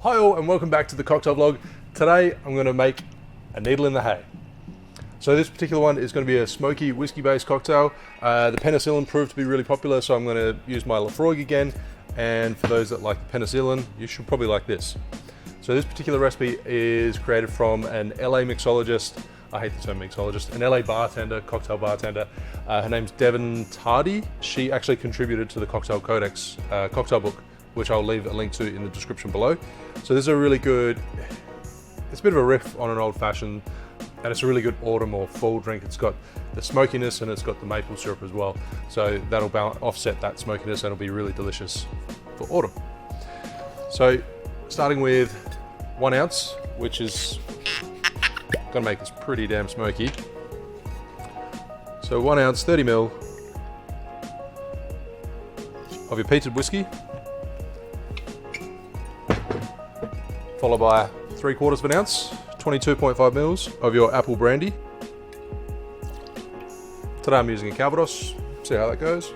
Hi all and welcome back to the cocktail vlog. Today I'm going to make a needle in the hay. So this particular one is going to be a smoky whiskey based cocktail. The penicillin proved to be really popular, so I'm going to use my Laphroaig again, and for those that like penicillin you should probably like this. So this particular recipe is created from an LA mixologist. I hate the term mixologist, an LA bartender, cocktail bartender. Her name's Devon Tarby. She actually contributed to the Cocktail Codex cocktail book, which I'll leave a link to in the description below. So this is a really good, it's a bit of a riff on an old fashioned, and it's a really good autumn or fall drink. It's got the smokiness and it's got the maple syrup as well. So that'll offset that smokiness and it'll be really delicious for autumn. So starting with 1 ounce, which is gonna make this pretty damn smoky. So 1 ounce, 30 ml of your peated whiskey, followed by 3/4 of an ounce, 22.5 mils of your Apple Brandy. Today I'm using a Calvados, see how that goes.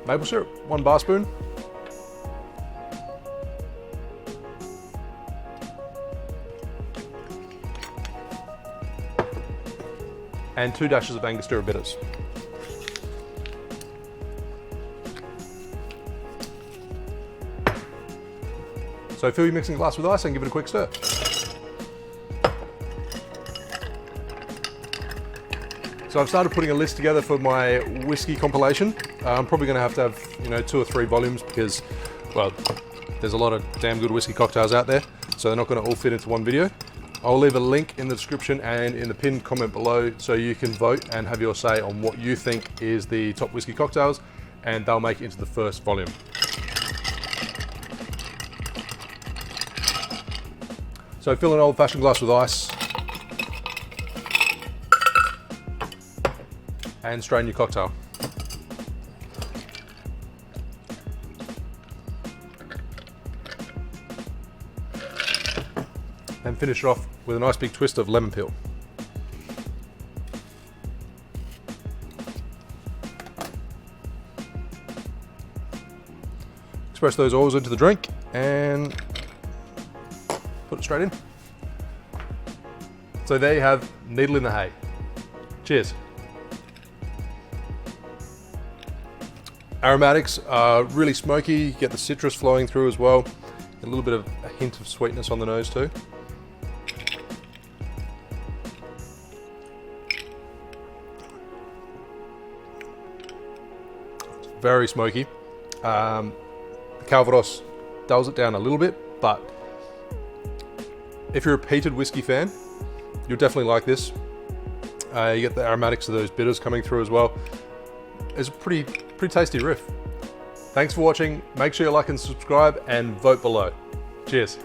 Maple syrup, 1 bar spoon. And 2 dashes of Angostura bitters. So fill your mixing glass with ice and give it a quick stir. So I've started putting a list together for my whiskey compilation. I'm probably going to have 2 or 3 volumes because, well, there's a lot of damn good whiskey cocktails out there, so they're not going to all fit into one video. I'll leave a link in the description and in the pinned comment below so you can vote and have your say on what you think is the top whiskey cocktails, and they'll make it into the first volume. So fill an old-fashioned glass with ice and strain your cocktail. And finish it off with a nice big twist of lemon peel. Express those oils into the drink and put it straight in. So there you have needle in the hay. Cheers. Aromatics are really smoky, you get the citrus flowing through as well. A little bit of a hint of sweetness on the nose too. Very smoky. The Calvados dulls it down a little bit, but if you're a peated whiskey fan, you'll definitely like this. You get the aromatics of those bitters coming through as well. It's a pretty tasty riff. Thanks for watching. Make sure you like and subscribe and vote below. Cheers.